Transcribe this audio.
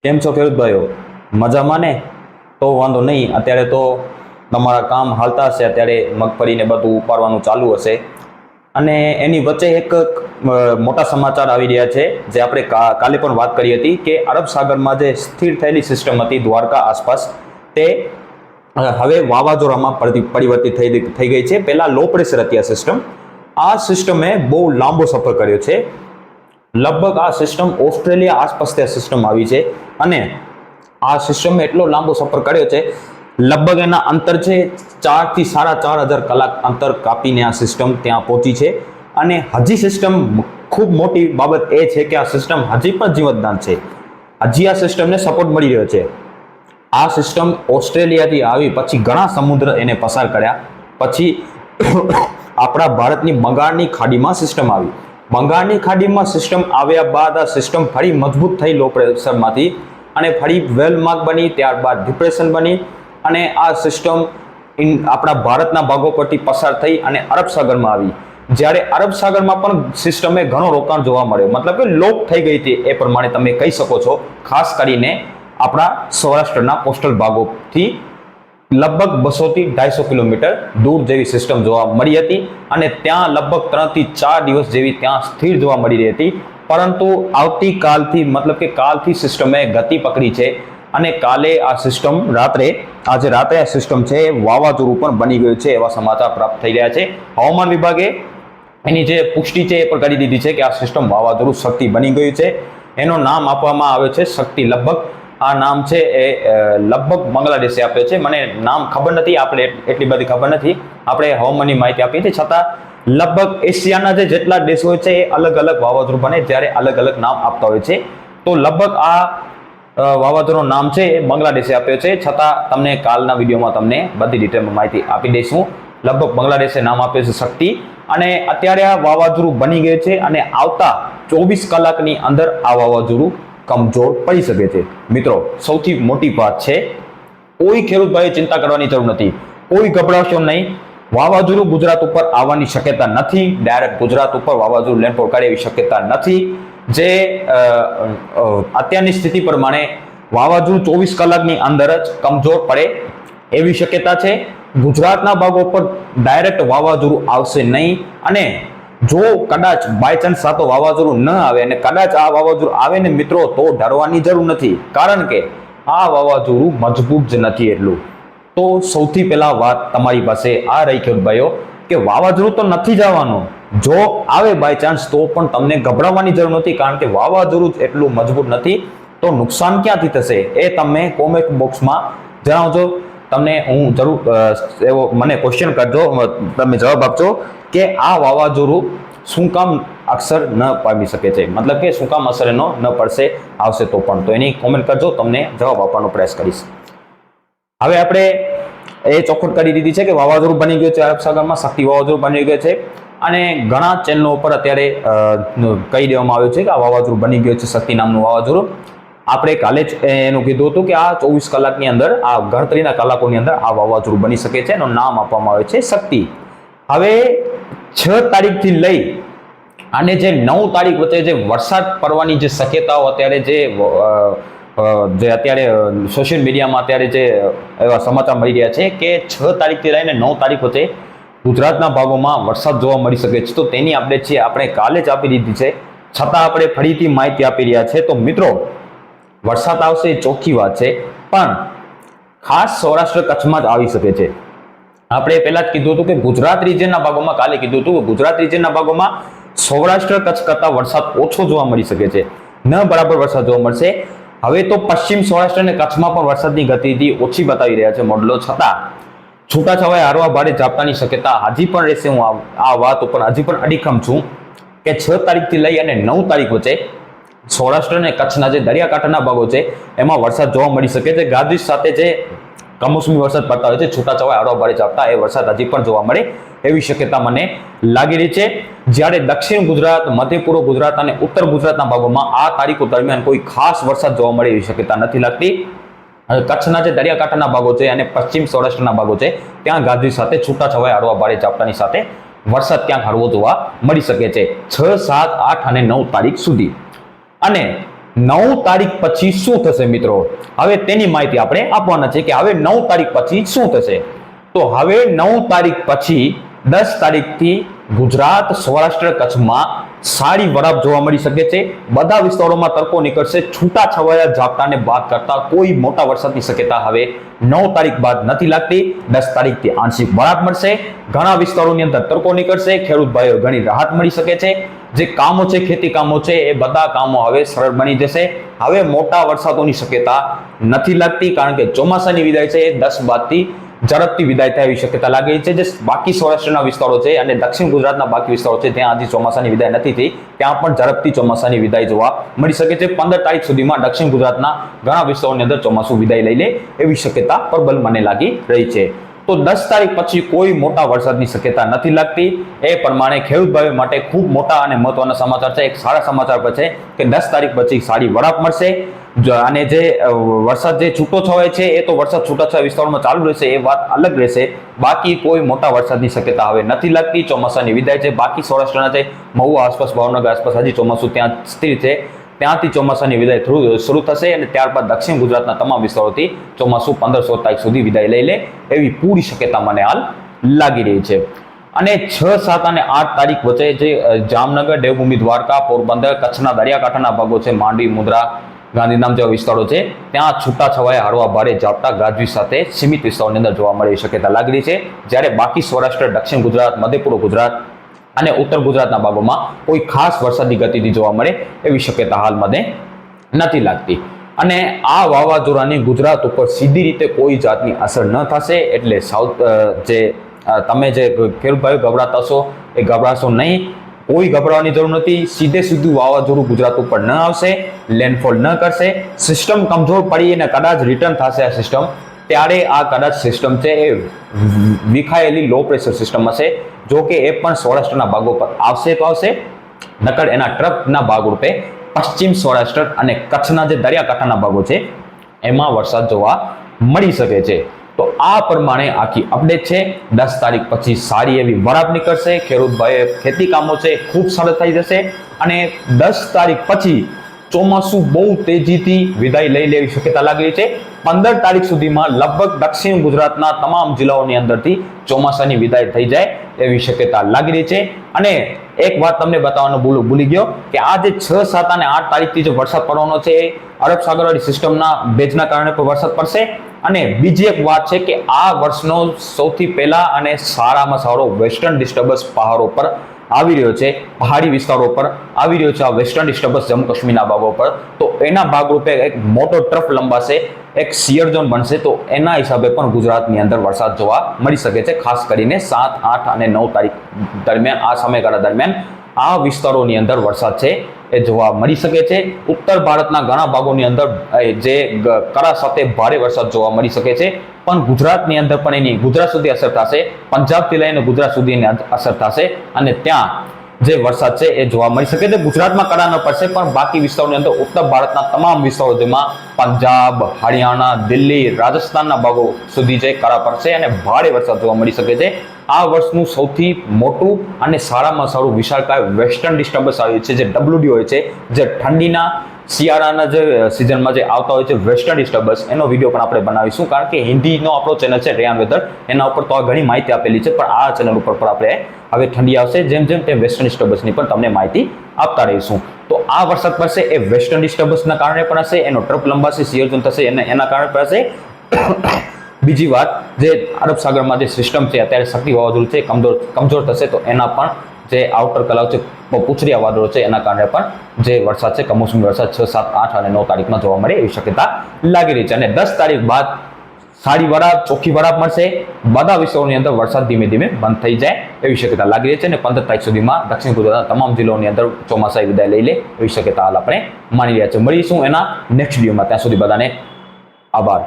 કેમ છો ખેડૂત ભાઈઓ? મજામાં ને? તો વાંધો નહીં. અત્યારે તો તમારા કામ હાલતા હશે, અત્યારે મગફળીને બધું ઉપાડવાનું ચાલુ હશે અને એની વચ્ચે એક મોટા સમાચાર આવી રહ્યા છે જે આપણે કાલે પણ વાત કરી હતી કે અરબ સાગરમાં જે સ્થિર થયેલી સિસ્ટમ હતી દ્વારકા આસપાસ, તે હવે વાવાઝોડામાં પરિવર્તિત થઈ ગઈ છે. પહેલા લો પ્રેશર હતી આ સિસ્ટમ. આ સિસ્ટમે બહુ લાંબો સફર કર્યો છે. લગભગ આ સિસ્ટમ ઓસ્ટ્રેલિયા આસપાસથી આ સિસ્ટમ આવી છે અને આ સિસ્ટમે એટલો લાંબો સફર કર્યો છે, લગભગ એના અંતર છે 4 થી 4,500 કલાક અંતર કાપીને આ સિસ્ટમ ત્યાં પહોંચી છે. અને હજી સિસ્ટમ, ખૂબ મોટી બાબત એ છે કે આ સિસ્ટમ હજી પણ જીવતદાન છે. હજી આ સિસ્ટમને સપોર્ટ મળી રહ્યો છે. આ સિસ્ટમ ઓસ્ટ્રેલિયાથી આવી પછી ઘણા સમુદ્ર એને પસાર કર્યા પછી આપણા ભારતની બંગાળની ખાડીમાં સિસ્ટમ આવી. બંગાળની ખાડીમાં સિસ્ટમ આવ્યા બાદ આ સિસ્ટમ ફરી મજબૂત થઈ લો પ્રેશરમાંથી અને ફરી વેલ માર્ક બની, ત્યારબાદ ડિપ્રેશન બની અને આ સિસ્ટમ આપણા ભારતના ભાગો પરથી પસાર થઈ અને અરબ સાગરમાં આવી. જ્યારે અરબ સાગરમાં પણ સિસ્ટમે ઘણો રોકાણ જોવા મળ્યો, મતલબ કે લોક થઈ ગઈ હતી એ પ્રમાણે તમે કહી શકો છો. ખાસ કરીને આપણા સૌરાષ્ટ્રના કોસ્ટલ ભાગોથી લગભગ 200 થી 250 કિલોમીટર દૂર જેવી સિસ્ટમ જોવા મળી હતી અને ત્યાં લગભગ 3 થી 4 દિવસ જેવી ત્યાં સ્થિર જોવા મળી રહી હતી. પરંતુ આવતીકાલથી, મતલબ કે કાલથી સિસ્ટમે ગતિ પકડી છે અને કાલે આ સિસ્ટમ આજે રાત્રે આ સિસ્ટમ છે વાવાઝોડું પણ બની ગયું છે એવા સમાચાર પ્રાપ્ત થઈ રહ્યા છે. હવામાન વિભાગે એની જે પુષ્ટિ છે એ પણ કરી દીધી છે કે આ સિસ્ટમ વાવાઝોડું શક્તિ બની ગયું છે. એનું નામ આપવામાં આવ્યું છે શક્તિ. લગભગ આ નામ છે એ લગભગ બાંગ્લાદેશે આપ્યો છે. મને નામ ખબર નથી, આપણે એટલી બધી ખબર નથી, આપણે હવામાનની માહિતી આપી હતી. છતાં લગભગ એશિયાના જેટલા દેશો હોય છે એ અલગ અલગ વાવાઝોડું બને જ્યારે અલગ અલગ નામ આપતા હોય છે. તો લગભગ આ વાવાઝોડું નામ છે એ બાંગ્લાદેશે આપ્યો છે. છતાં તમને કાલના વિડીયોમાં તમને બધી ડિટેલમાં માહિતી આપી દઈશું. લગભગ બાંગ્લાદેશે નામ આપ્યું છે શક્તિ અને અત્યારે આ વાવાઝોડું બની ગયું છે અને આવતા 24 કલાકની અંદર આ વાવાઝોડું કમજોર પડી શકે છે. મિત્રો, સૌથી મોટી વાત છે, કોઈ ખેડૂત ભાઈ ચિંતા કરવાની જરૂર નથી, કોઈ ગભરાશો નહીં. વાવાઝોડું ગુજરાત ઉપર આવવાની શક્યતા નથી. ડાયરેક્ટ ગુજરાત ઉપર વાવાઝોડું લેન્ડફોલ કરે એવી શક્યતા નથી. જે અત્યારની સ્થિતિ પ્રમાણે વાવાઝોડું 24 કલાકની અંદર જ કમજોર પડે એવી શક્યતા છે. ગુજરાતના ભાગો પર ડાયરેક્ટ વાવાઝોડું આવશે નહીં અને જો કદાચ બાય ચાન્સ આ તો વાવાઝોડું ન આવે અને કદાચ આ વાવાઝોડું આવે ને મિત્રો, તો ડરવાની જરૂર નથી, કારણ કે આ વાવાઝોડું મજબૂત જ નથી એટલું. તો સૌથી પહેલા વાત તમારી પાસે આ રહી ખેડૂત ભાઈઓ કે વાવાઝોડું તો નથી જવાનું. જો આવે બાય ચાન્સ તો પણ તમને ગભરાવાની જરૂર નથી, કારણ કે વાવાઝોડું એટલું મજબૂત નથી. તો નુકસાન ક્યાંથી થશે એ તમે કોમેન્ટ બોક્સમાં જણાવજો. તમને હું જરૂર એવો મને ક્વેશ્ચન કરજો, તમે જવાબ આપજો કે આ વાવાઝોડું શું કામ અસર ન પામી શકે છે, મતલબ કે શું કામ અસર એનો ન પડશે, આવશે તો પણ. તો એની કોમેન્ટ કરજો, તમને જવાબ આપવાનો પ્રયાસ કરીશ. હવે આપણે એ ચોખવટ કરી દીધી છે કે વાવાઝોડું બની ગયું છે અરબ સાગરમાં, શક્તિ વાવાઝોડું બની ગયું છે અને ઘણા ચેનલો ઉપર અત્યારે કહી દેવામાં આવ્યું છે કે આ વાવાઝોડું બની ગયું છે શક્તિ નામનું વાવાઝોડું. આપણે કાલે જ એનું કીધું હતું કે આ 24 કલાકની અંદર, આ ગણતરીના કલાકોની અંદર આ વાવાઝોડું બની શકે છે. એનું નામ આપવામાં આવે છે શક્તિ. હવે 6 તારીખથી લઈ અને જે 9 તારીખ વચ્ચે જે વરસાદ પડવાની જે શક્યતાઓ અત્યારે જે અત્યારે સોશિયલ મીડિયામાં અત્યારે જે એવા સમાચાર મળી રહ્યા છે કે 6 તારીખથી લઈને 9 તારીખ વચ્ચે ગુજરાતના ભાગોમાં વરસાદ જોવા મળી શકે છે. તો તેની અપડેટ છે આપણે કાલે જ આપી દીધી છે, છતાં આપણે ફરીથી માહિતી આપી રહ્યા છે. તો મિત્રો, વરસાદ આવશે એ ચોખ્ખી વાત છે, પણ ખાસ સૌરાષ્ટ્ર કચ્છમાં જ આવી શકે છે. આપણે પહેલા જ કીધું હતું કે ગુજરાત રિજનના ભાગોમાં, કાલે કીધું હતું કે ગુજરાત રિજનના ભાગોમાં સૌરાષ્ટ્ર કચ્છ કરતાં વરસાદ ઓછો જોવા મળી શકે છે, ન બરાબર વરસાદ જોવા મળશે. હવે તો પશ્ચિમ સૌરાષ્ટ્ર અને કચ્છમાં પણ વરસાદની ગતિવિધિ ઓછી બતાવી રહ્યા છે મોડલો, છતાં છૂટાછવાયા હળવા ભારે ઝાપટાની શક્યતા હજી પણ રહેશે. હું આ વાત ઉપર હજી પણ અડીખમ છું કે 6 તારીખથી લઈ અને 9 તારીખ વચ્ચે સૌરાષ્ટ્ર અને કચ્છના જે દરિયાકાંઠાના ભાગો છે એમાં વરસાદ જોવા મળી શકે છે. ગાજવીજ સાથે જે કમોસમી વરસાદ પડતા હોય છે, છૂટાછવાયા હળવા ભારે ઝાપટા, એ વરસાદ હજી પણ જોવા મળે એવી શક્યતા મને લાગી રહી છે. જ્યારે દક્ષિણ ગુજરાત, મધ્ય પૂર્વ ગુજરાત અને ઉત્તર ગુજરાતના ભાગોમાં આ તારીખો દરમિયાન કોઈ ખાસ વરસાદ જોવા મળે એવી શક્યતા નથી લાગતી. કચ્છના જે દરિયાકાંઠાના ભાગો છે અને પશ્ચિમ સૌરાષ્ટ્રના ભાગો છે ત્યાં ગાજવીજ સાથે છૂટાછવાયા હળવા ભારે ઝાપટાની સાથે વરસાદ ક્યાંક હળવો જોવા મળી શકે છે 6, 7, 8 અને 9 તારીખ સુધી. અને 9 તારીખ પછી શું થશે મિત્રો? હવે તેની માહિતી આપણે આપવાના છે કે હવે 9 તારીખ પછી શું થશે. તો હવે 9 તારીખ પછી 10 તારીખથી ગુજરાત, સૌરાષ્ટ્ર, કચ્છમાં સારી વરાપ જોવા મળી શકે છે. બધા વિસ્તારોમાં તડકો નીકળશે. છૂટાછવાયા ઝાપટાને બાદ કરતા કોઈ મોટા વરસાદની શક્યતા હવે 9 તારીખ બાદ નથી લાગતી. 10 તારીખથી આંશિક વરાપ મળશે. ઘણા વિસ્તારોની અંદર તડકો નીકળશે. ખેડૂત ભાઈઓ ઘણી રાહત મળી શકે છે. જે કામો છે, ખેતી કામો છે, એ બધા કામો હવે સરળ બની જશે. હવે મોટા વરસાદોની શક્યતા નથી લાગતી, કારણ કે ચોમાસાની વિદાય છે એ 10 બાદથી ઝડપથી વિદાય થાય એવી શક્યતા લાગે છે. જે બાકી સૌરાષ્ટ્રના વિસ્તારો છે અને દક્ષિણ ગુજરાતના બાકી વિસ્તારો છે ત્યાં હજી ચોમાસાની વિદાય નથી થઈ, ત્યાં પણ ઝડપથી ચોમાસાની વિદાય જોવા મળી શકે છે. 15 તારીખ સુધીમાં દક્ષિણ ગુજરાતના ઘણા વિસ્તારોની અંદર ચોમાસું વિદાય લઈ લે એવી શક્યતા પ્રબળ મને લાગી રહી છે. તો 10 તારીખ પછી કોઈ મોટા વરસાદની શક્યતા નથી લાગતી. એ પ્રમાણે ખેડૂત ભાઈઓ માટે ખૂબ મોટા અને મહત્વના સમાચાર છે. એક સારા સમાચાર પર છે કે 10 તારીખ પછી સારી વરાપ મળશે. અને જે વરસાદ જે છૂટો છવાય છે એ તો વરસાદ છૂટાછવાયા વિસ્તારોમાં ચાલુ રહેશે, એ વાત અલગ રહેશે. બાકી કોઈ મોટા વરસાદની શક્યતા હવે નથી લાગતી. ચોમાસાની વિદાય છે. બાકી સૌરાષ્ટ્રના છે, મહુવા આસપાસ, ભાવનગર આસપાસ હજી ચોમાસું ત્યાં સ્થિર છે. ત્યાંથી ચોમાસાની વિદાય શરૂ થશે અને ત્યારબાદ દક્ષિણ ગુજરાતના તમામ વિસ્તારોથી ચોમાસું 15-16 તારીખ સુધી વિદાય લઈ લે એવી પૂરી શક્યતા મને હાલ લાગી રહી છે. અને 6, 7 અને 8 તારીખ વચ્ચે જે જામનગર, દેવભૂમિ, દ્વારકા, પોરબંદર, કચ્છના દરિયાકાંઠાના ભાગો છે, માંડવી, મુદ્રા, ગાંધીધામ જેવા વિસ્તારો છે, ત્યાં છૂટાછવાયા હળવા ભારે ઝાપટા ગાજવીજ સાથે સીમિત વિસ્તારોની અંદર જોવા મળે એવી શક્યતા લાગી રહી છે. જ્યારે બાકી સૌરાષ્ટ્ર, દક્ષિણ ગુજરાત, મધ્ય પૂર્વ ગુજરાત અને ઉત્તર ગુજરાતના ભાગોમાં કોઈ ખાસ વરસાદી ગતિવિધિ જોવા મળે એવી શક્યતા હાલ મને નથી લાગતી. અને આ વાવાઝોડાની ગુજરાત ઉપર સીધી રીતે કોઈ જાતની અસર ન થશે. એટલે તમે જે ખેડૂત ભાઈઓ ગભરાતા છો એ ગભરાશો નહીં. કોઈ ગભરાવાની જરૂર નથી. સીધું વાવાઝોડું ગુજરાત ઉપર ન આવશે, લેન્ડફોલ ન કરશે. સિસ્ટમ કમજોર પડી અને કદાચ રિટર્ન થશે આ સિસ્ટમ, ત્યારે આ કદાચ સિસ્ટમ છે એ વિખાયેલી લો પ્રેશર સિસ્ટમ હશે. જો કે એ પણ સૌરાષ્ટ્રના ભાગો પર આવશે તો આવશે, નકર એના ટ્રકના ભાગરૂપે પશ્ચિમ સૌરાષ્ટ્ર અને કચ્છના જે દરિયાકાંઠાના ભાગો છે એમાં વરસાદ જોવા મળી શકે છે. તો આ પ્રમાણે આખી અપડેટ છે. 10 તારીખ પછી સારી એવી વરાપ નીકળશે. ખેડૂત ભાઈ ખેતી કામો છે ખૂબ સરળ થઈ જશે. અને 10 તારીખ પછી ચોમાસું બહુ તેજીથી વિદાય લઈ લેવી શક્યતા લાગી રહી છે. 15 તારીખ સુધીમાં લગભગ દક્ષિણ ગુજરાતના તમામ જિલ્લાઓની અંદરથી ચોમાસાની વિદાય થઈ જાય એવી શક્યતા લાગી રહી છે. અને એક વાત તમને બતાવવાનું ભૂલી ગયો કે આ જે 6, 7 અને 8 તારીખથી જે વરસાદ પડવાનો છે એ અરબ સાગરવાળી સિસ્ટમના ભેજના કારણે પણ વરસાદ પડશે. અને બીજી એક વાત છે કે આ વર્ષનો સૌથી પહેલા અને સારામાં સારો વેસ્ટર્ન ડિસ્ટર્બન્સ પહાડો પર આવી રહ્યો છે, પહાડી વિસ્તારો પર આવી રહ્યો છે આ વેસ્ટર્ન ડિસ્ટર્બન્સ જમ્મુ કાશ્મીરના ભાગો પર. તો એના ભાગરૂપે એક મોટો ટ્રફ લંબાશે, એક શિયર ઝોન બનશે. તો એના હિસાબે પણ ગુજરાતની અંદર વરસાદ જોવા મળી શકે છે. ખાસ કરીને 7, 8 અને 9 તારીખ દરમિયાન, આ સમયગાળા દરમિયાન આ વિસ્તારોની અંદર વરસાદ છે એ જોવા મળી શકે છે. ઉત્તર ભારતના ઘણા ભાગોની અંદર જે કરા સાથે ભારે વરસાદ જોવા મળી શકે છે. પણ ગુજરાતની અંદર પણ એની ગુજરાત સુધી અસર થશે. પંજાબથી લઈને ગુજરાત સુધી એની અસર થશે અને ત્યાં જે વરસાદ છે એ જોવા મળી શકે છે. ગુજરાતમાં કરા ન પડશે, પણ બાકી વિસ્તારોની અંદર ઉત્તર ભારતના તમામ વિસ્તારો, જેમાં પંજાબ, હરિયાણા, દિલ્હી, રાજસ્થાનના ભાગો સુધી જે કરા પડશે અને ભારે વરસાદ જોવા મળી શકે છે. આ વર્ષનું સૌથી મોટું અને સારામાં સારું વિશાળકાય વેસ્ટર્ન ડિસ્ટર્બન્સ આવ્યું છે, જે WD હોય છે, જે ઠંડીના શિયાળાના જે સિઝનમાં જે આવતા હોય છે વેસ્ટર્ન ડિસ્ટર્બન્સ, એનો વિડીયો પણ આપણે બનાવીશું. કારણ કે હિન્દીનો આપણો ચેનલ છે રેયાન વેધર, એના ઉપર તો ઘણી માહિતી આપેલી છે, પણ આ ચેનલ ઉપર પણ આપણે હવે ઠંડી આવશે જેમ જેમ તે વેસ્ટર્ન ડિસ્ટર્બન્સની પણ તમને માહિતી આપતા રહીશું. તો આ વરસાદ પડશે એ વેસ્ટર્ન ડિસ્ટર્બન્સના કારણે પણ હશે, એનો ટ્રફ લંબાશે, શિયર ઝોન થશે એના કારણે પણ હશે. બીજી વાત, જે અરબ સાગરમાં જે સિસ્ટમ છે અત્યારે શક્તિ વાવાઝોડું છે કમજોર થશે, તો એના પણ જે આઉટર કલાઉડ છે, પૂછડીયા વાદળો છે, એના કારણે પણ જે વરસાદ છે કમોસમી વરસાદ 6, 7, 8 અને 9 તારીખમાં જોવા મળે એવી શક્યતા લાગી રહી છે. અને 10 તારીખ બાદ સારી વરાપ, ચોખ્ખી વરાપ મળશે. બધા વિસ્તારોની અંદર વરસાદ ધીમે ધીમે બંધ થઈ જાય એવી શક્યતા લાગી રહી છે. અને 15 તારીખ સુધીમાં દક્ષિણ ગુજરાતના તમામ જિલ્લાઓની અંદર ચોમાસાએ વિદાય લઈ લે એવી શક્યતા હાલ આપણે માની રહ્યા છે. મળીશું એના નેક્સ્ટ વિડીયોમાં. ત્યાં સુધી બધાને આભાર.